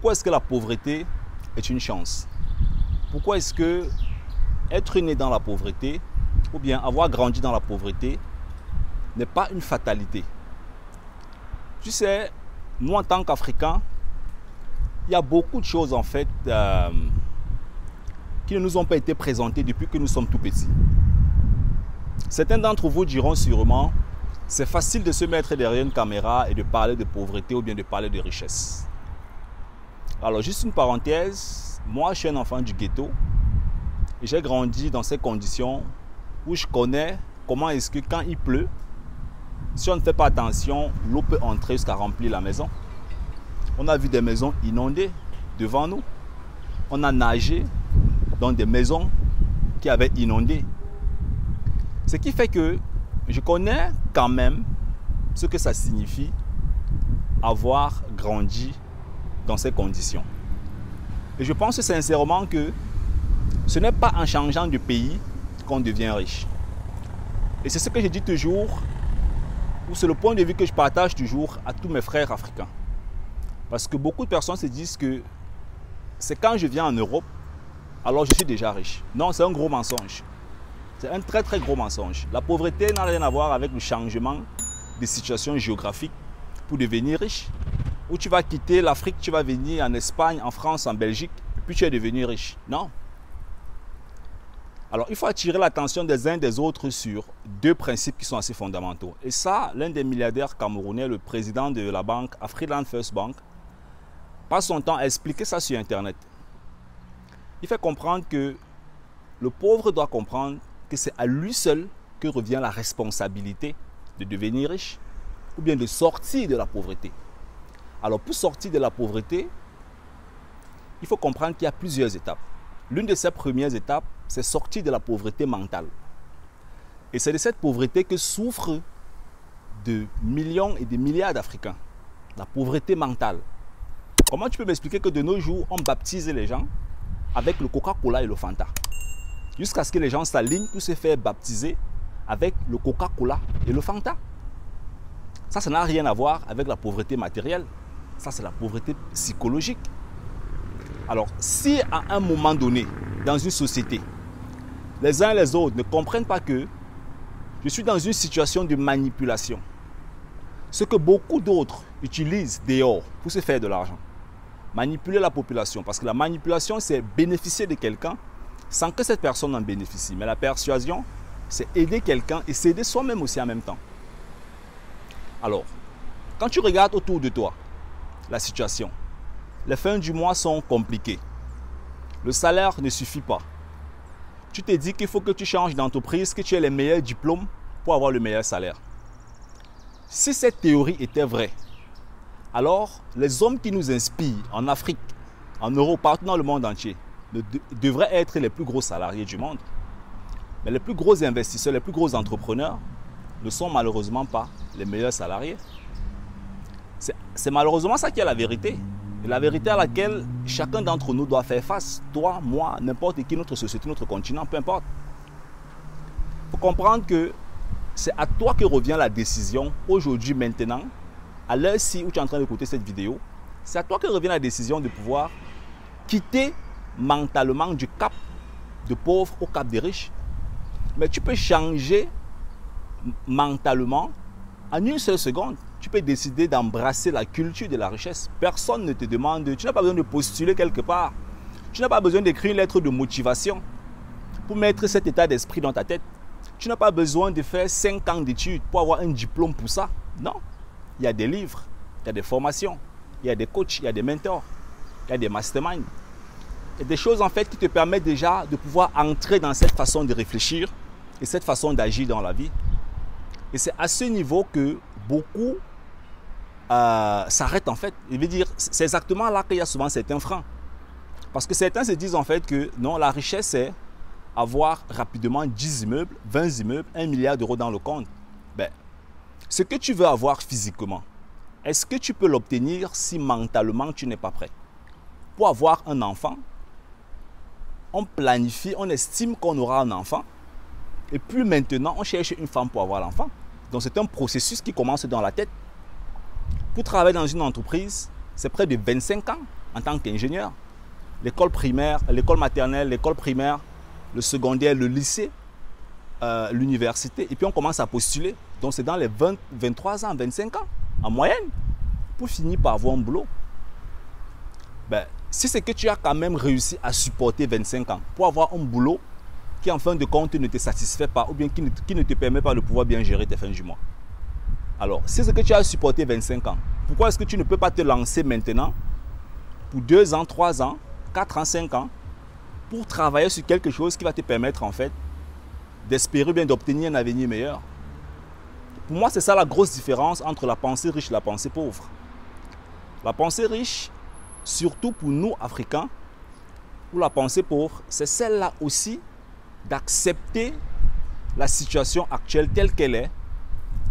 pourquoi est-ce que la pauvreté est une chance? Pourquoi est-ce que être né dans la pauvreté ou bien avoir grandi dans la pauvreté n'est pas une fatalité? Tu sais, nous en tant qu'Africains, il y a beaucoup de choses en fait qui ne nous ont pas été présentées depuis que nous sommes tout petits. Certains d'entre vous diront sûrement, c'est facile de se mettre derrière une caméra et de parler de pauvreté ou bien de parler de richesse. Alors juste une parenthèse, moi je suis un enfant du ghetto et j'ai grandi dans ces conditions où je connais comment est-ce que quand il pleut, si on ne fait pas attention, l'eau peut entrer jusqu'à remplir la maison. On a vu des maisons inondées devant nous. On a nagé dans des maisons qui avaient inondé. Ce qui fait que je connais quand même ce que ça signifie avoir grandi dans ces conditions. Et je pense sincèrement que ce n'est pas en changeant de pays qu'on devient riche. Et c'est ce que je dis toujours, ou c'est le point de vue que je partage toujours à tous mes frères africains. Parce que beaucoup de personnes se disent que c'est quand je viens en Europe, alors je suis déjà riche. Non, c'est un gros mensonge. C'est un très très gros mensonge. La pauvreté n'a rien à voir avec le changement de situation géographique pour devenir riche. Où tu vas quitter l'Afrique, tu vas venir en Espagne, en France, en Belgique, et puis tu es devenu riche. Non. Alors il faut attirer l'attention des uns et des autres sur deux principes qui sont assez fondamentaux. Et ça, l'un des milliardaires camerounais, le président de la banque Afriland First Bank, passe son temps à expliquer ça sur Internet. Il fait comprendre que le pauvre doit comprendre que c'est à lui seul que revient la responsabilité de devenir riche ou bien de sortir de la pauvreté. Alors pour sortir de la pauvreté, il faut comprendre qu'il y a plusieurs étapes. L'une de ces premières étapes, c'est sortir de la pauvreté mentale. Et c'est de cette pauvreté que souffrent de millions et de milliards d'Africains. La pauvreté mentale. Comment tu peux m'expliquer que de nos jours, on baptise les gens avec le Coca-Cola et le Fanta? Jusqu'à ce que les gens s'alignent pour se faire baptiser avec le Coca-Cola et le Fanta. Ça n'a rien à voir avec la pauvreté matérielle. Ça, c'est la pauvreté psychologique. Alors, si à un moment donné, dans une société, les uns et les autres ne comprennent pas que je suis dans une situation de manipulation, ce que beaucoup d'autres utilisent dehors pour se faire de l'argent, manipuler la population, parce que la manipulation, c'est bénéficier de quelqu'un sans que cette personne en bénéficie. Mais la persuasion, c'est aider quelqu'un et s'aider soi-même aussi en même temps. Alors, quand tu regardes autour de toi, la situation, les fins du mois sont compliquées. Le salaire ne suffit pas. Tu te dis qu'il faut que tu changes d'entreprise, que tu aies les meilleurs diplômes pour avoir le meilleur salaire. Si cette théorie était vraie, alors les hommes qui nous inspirent en Afrique, en Europe, partout dans le monde entier, devraient être les plus gros salariés du monde. Mais les plus gros investisseurs, les plus gros entrepreneurs ne sont malheureusement pas les meilleurs salariés. C'est malheureusement ça qui est la vérité. Et la vérité à laquelle chacun d'entre nous doit faire face. Toi, moi, n'importe qui, notre société, notre continent, peu importe. Il faut comprendre que c'est à toi que revient la décision aujourd'hui, maintenant, à l'heure-ci où tu es en train d'écouter cette vidéo. C'est à toi que revient la décision de pouvoir quitter mentalement du cap de pauvre au cap des riches. Mais tu peux changer mentalement en une seule seconde. Tu peux décider d'embrasser la culture de la richesse. Personne ne te demande, tu n'as pas besoin de postuler quelque part. Tu n'as pas besoin d'écrire une lettre de motivation pour mettre cet état d'esprit dans ta tête. Tu n'as pas besoin de faire 5 ans d'études pour avoir un diplôme pour ça. Non. Il y a des livres, il y a des formations, il y a des coachs, il y a des mentors, il y a des masterminds. Il y a des choses en fait qui te permettent déjà de pouvoir entrer dans cette façon de réfléchir et cette façon d'agir dans la vie. Et c'est à ce niveau que beaucoup s'arrêtent en fait. Je veux dire, c'est exactement là qu'il y a souvent certains freins. Parce que certains se disent en fait que non, la richesse c'est avoir rapidement 10 immeubles, 20 immeubles, 1 milliard d'euros dans le compte. Ben, ce que tu veux avoir physiquement, est-ce que tu peux l'obtenir si mentalement tu n'es pas prêt? Pour avoir un enfant, on planifie, on estime qu'on aura un enfant. Et puis maintenant, on cherche une femme pour avoir l'enfant. Donc c'est un processus qui commence dans la tête. Pour travailler dans une entreprise, c'est près de 25 ans en tant qu'ingénieur. L'école primaire, l'école maternelle, l'école primaire, le secondaire, le lycée, l'université. Et puis on commence à postuler. Donc c'est dans les 20, 23 ans, 25 ans, en moyenne, pour finir par avoir un boulot. Ben, si c'est que tu as quand même réussi à supporter 25 ans pour avoir un boulot qui en fin de compte ne te satisfait pas ou bien qui ne te permet pas de pouvoir bien gérer tes fins du mois. Alors, si c'est que tu as supporté 25 ans, pourquoi est-ce que tu ne peux pas te lancer maintenant pour 2 ans, 3 ans, 4 ans, 5 ans pour travailler sur quelque chose qui va te permettre en fait d'espérer bien d'obtenir un avenir meilleur? Pour moi, c'est ça la grosse différence entre la pensée riche et la pensée pauvre. La pensée riche, surtout pour nous Africains, ou la pensée pauvre, c'est celle-là aussi d'accepter la situation actuelle telle qu'elle est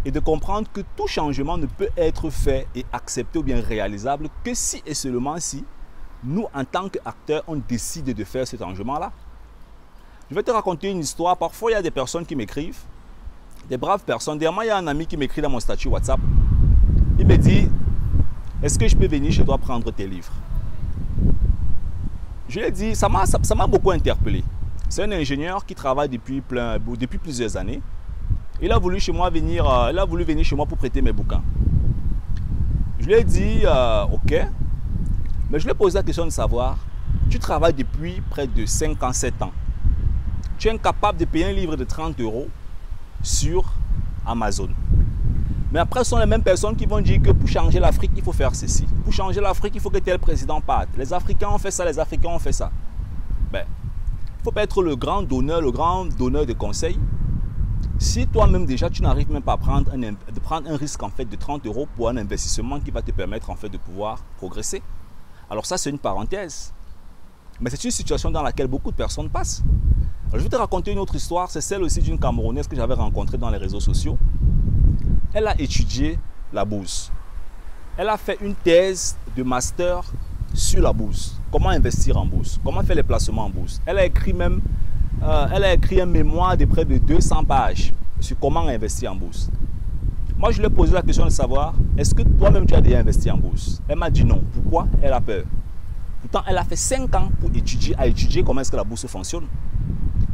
et de comprendre que tout changement ne peut être fait et accepté ou bien réalisable que si et seulement si nous, en tant qu'acteurs, on décide de faire ce changement-là. Je vais te raconter une histoire. Parfois, il y a des personnes qui m'écrivent, des braves personnes. Dernièrement, il y a un ami qui m'écrit dans mon statut WhatsApp. Il me dit, est-ce que je peux venir chez toi prendre tes livres? Je lui ai dit, ça m'a beaucoup interpellé. C'est un ingénieur qui travaille depuis plusieurs années. Il a voulu venir chez moi pour prêter mes bouquins. Je lui ai dit, ok. Mais je lui ai posé la question de savoir, tu travailles depuis près de 5 ans, 7 ans. Tu es incapable de payer un livre de 30 € sur Amazon. Mais après, ce sont les mêmes personnes qui vont dire que pour changer l'Afrique, il faut faire ceci. Pour changer l'Afrique, il faut que tel président parte. Les Africains ont fait ça, les Africains ont fait ça. Ben, il ne faut pas être le grand donneur de conseils. Si toi-même déjà, tu n'arrives même pas à prendre un risque en fait de 30 € pour un investissement qui va te permettre en fait de pouvoir progresser. Alors ça, c'est une parenthèse. Mais c'est une situation dans laquelle beaucoup de personnes passent. Alors, je vais te raconter une autre histoire. C'est celle aussi d'une Camerounaise que j'avais rencontrée dans les réseaux sociaux. Elle a étudié la bourse. Elle a fait une thèse de master sur la bourse. Comment investir en bourse. Comment faire les placements en bourse. Elle a écrit un mémoire de près de 200 pages sur comment investir en bourse. Moi, je lui ai posé la question de savoir, est-ce que toi-même tu as déjà investi en bourse? Elle m'a dit non. Pourquoi? Elle a peur. Pourtant, elle a fait 5 ans pour étudier comment est-ce que la bourse fonctionne.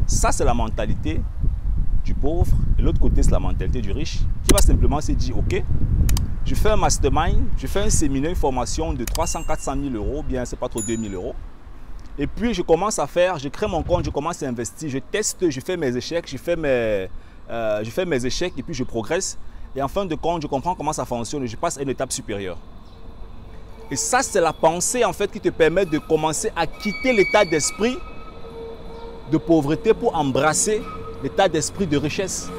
Ça, c'est la mentalité du pauvre. Et l'autre côté, c'est la mentalité du riche qui va simplement se dire, ok, je fais un mastermind, je fais un séminaire, une formation de 300-400 000 €, bien, c'est pas trop 2 000 €. Et puis, je commence à faire, je crée mon compte, je commence à investir, je teste, je fais mes échecs, je fais mes échecs et puis je progresse. Et en fin de compte, je comprends comment ça fonctionne et je passe à une étape supérieure. Et ça, c'est la pensée en fait qui te permet de commencer à quitter l'état d'esprit de pauvreté pour embrasser l'état d'esprit de richesse.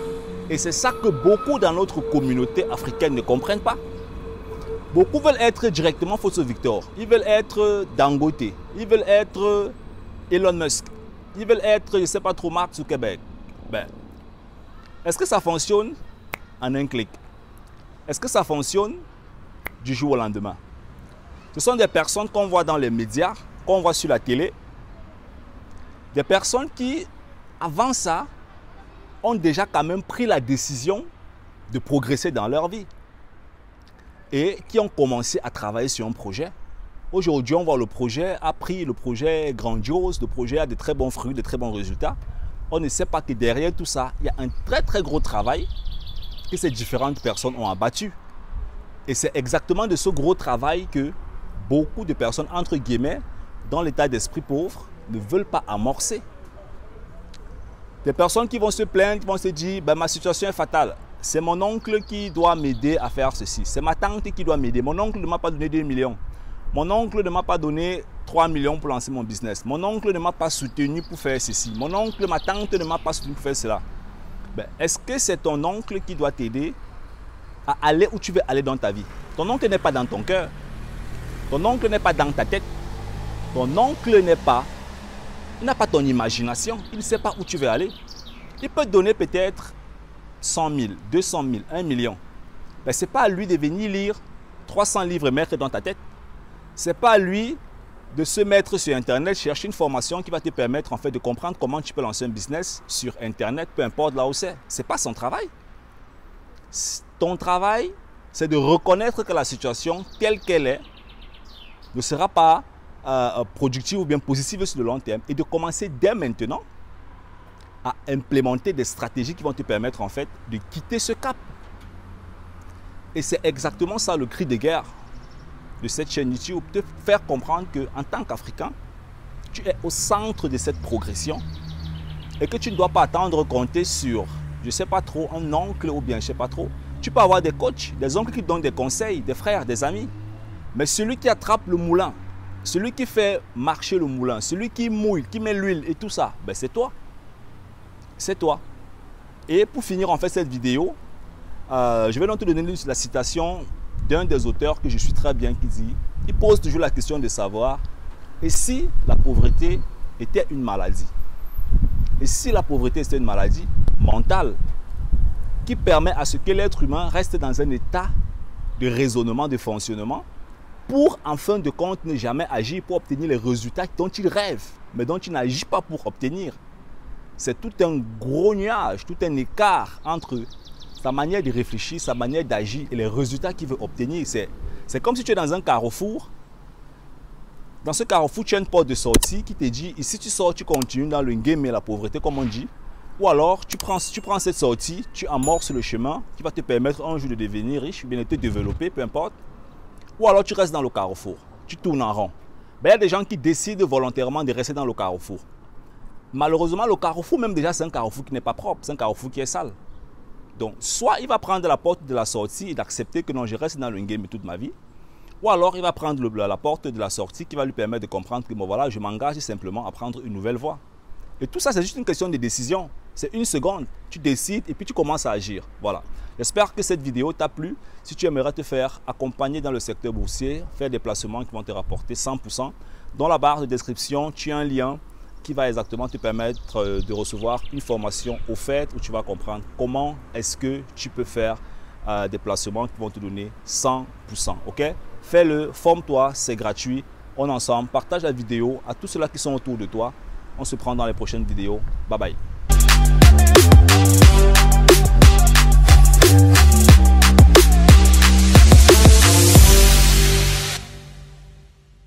Et c'est ça que beaucoup dans notre communauté africaine ne comprennent pas. Beaucoup veulent être directement Fosso Victor. Ils veulent être Dangote. Ils veulent être Elon Musk. Ils veulent être, je ne sais pas trop, Mark Zuckerberg. Ben, est-ce que ça fonctionne en un clic? Est-ce que ça fonctionne du jour au lendemain? Ce sont des personnes qu'on voit dans les médias, qu'on voit sur la télé. Des personnes qui, avant ça, ont déjà quand même pris la décision de progresser dans leur vie. Et qui ont commencé à travailler sur un projet. Aujourd'hui, on voit le projet a pris, le projet grandiose, le projet a de très bons fruits, de très bons résultats. On ne sait pas que derrière tout ça, il y a un très très gros travail que ces différentes personnes ont abattu. Et c'est exactement de ce gros travail que beaucoup de personnes, entre guillemets, dans l'état d'esprit pauvre, ne veulent pas amorcer. Des personnes qui vont se plaindre, qui vont se dire, ben, ma situation est fatale. C'est mon oncle qui doit m'aider à faire ceci. C'est ma tante qui doit m'aider. Mon oncle ne m'a pas donné 2 millions. Mon oncle ne m'a pas donné 3 millions pour lancer mon business. Mon oncle ne m'a pas soutenu pour faire ceci. Mon oncle, ma tante ne m'a pas soutenu pour faire cela. Ben, est-ce que c'est ton oncle qui doit t'aider à aller où tu veux aller dans ta vie? Ton oncle n'est pas dans ton cœur. Ton oncle n'est pas dans ta tête. Ton oncle n'a pas ton imagination. Il ne sait pas où tu veux aller. Il peut te donner peut-être 100 000, 200 000, 1 million. Ben, ce n'est pas à lui de venir lire 300 livres et mettre dans ta tête. Ce n'est pas à lui de se mettre sur Internet, chercher une formation qui va te permettre en fait de comprendre comment tu peux lancer un business sur Internet, peu importe là où c'est. Ce n'est pas son travail. Ton travail, c'est de reconnaître que la situation telle qu'elle est ne sera pas productive ou bien positive sur le long terme et de commencer dès maintenant à implémenter des stratégies qui vont te permettre en fait de quitter ce cap. Et c'est exactement ça le cri de guerre de cette chaîne YouTube, te faire comprendre qu'en tant qu'Africain, tu es au centre de cette progression et que tu ne dois pas attendre compter sur, je ne sais pas trop, un oncle ou bien je ne sais pas trop. Tu peux avoir des coachs, des oncles qui te donnent des conseils, des frères, des amis. Mais celui qui attrape le moulin, celui qui fait marcher le moulin, celui qui mouille, qui met l'huile et tout ça, ben c'est toi. C'est toi. Et pour finir en fait cette vidéo, je vais donc te donner la citation d'un des auteurs que je suis très bien qui dit, il pose toujours la question de savoir, et si la pauvreté était une maladie? Et si la pauvreté était une maladie mentale qui permet à ce que l'être humain reste dans un état de raisonnement, de fonctionnement, pour en fin de compte ne jamais agir pour obtenir les résultats dont il rêve, mais dont il n'agit pas pour obtenir. C'est tout un gros nuage, tout un écart entre sa manière de réfléchir, sa manière d'agir et les résultats qu'il veut obtenir. C'est comme si tu es dans un carrefour. Dans ce carrefour, tu as une porte de sortie qui te dit, ici tu sors, tu continues dans le game et la pauvreté, comme on dit. Ou alors, tu prends cette sortie, tu amorces le chemin qui va te permettre un jour de devenir riche, ou bien de te développer, peu importe. Ou alors, tu restes dans le carrefour, tu tournes en rond. Ben, il y a des gens qui décident volontairement de rester dans le carrefour. Malheureusement, le carrefour, même déjà, c'est un carrefour qui n'est pas propre, c'est un carrefour qui est sale. Donc, soit il va prendre la porte de la sortie et d'accepter que non, je reste dans le game toute ma vie. Ou alors, il va prendre la porte de la sortie qui va lui permettre de comprendre que bon, voilà, je m'engage simplement à prendre une nouvelle voie. Et tout ça, c'est juste une question de décision. C'est une seconde. Tu décides et puis tu commences à agir. Voilà. J'espère que cette vidéo t'a plu. Si tu aimerais te faire accompagner dans le secteur boursier, faire des placements qui vont te rapporter 100%, dans la barre de description, tu as un lien qui va exactement te permettre de recevoir une formation offerte où tu vas comprendre comment est-ce que tu peux faire des placements qui vont te donner 100%. Ok? Fais-le, forme-toi, c'est gratuit. On est ensemble, partage la vidéo à tous ceux-là qui sont autour de toi. On se prend dans les prochaines vidéos. Bye bye.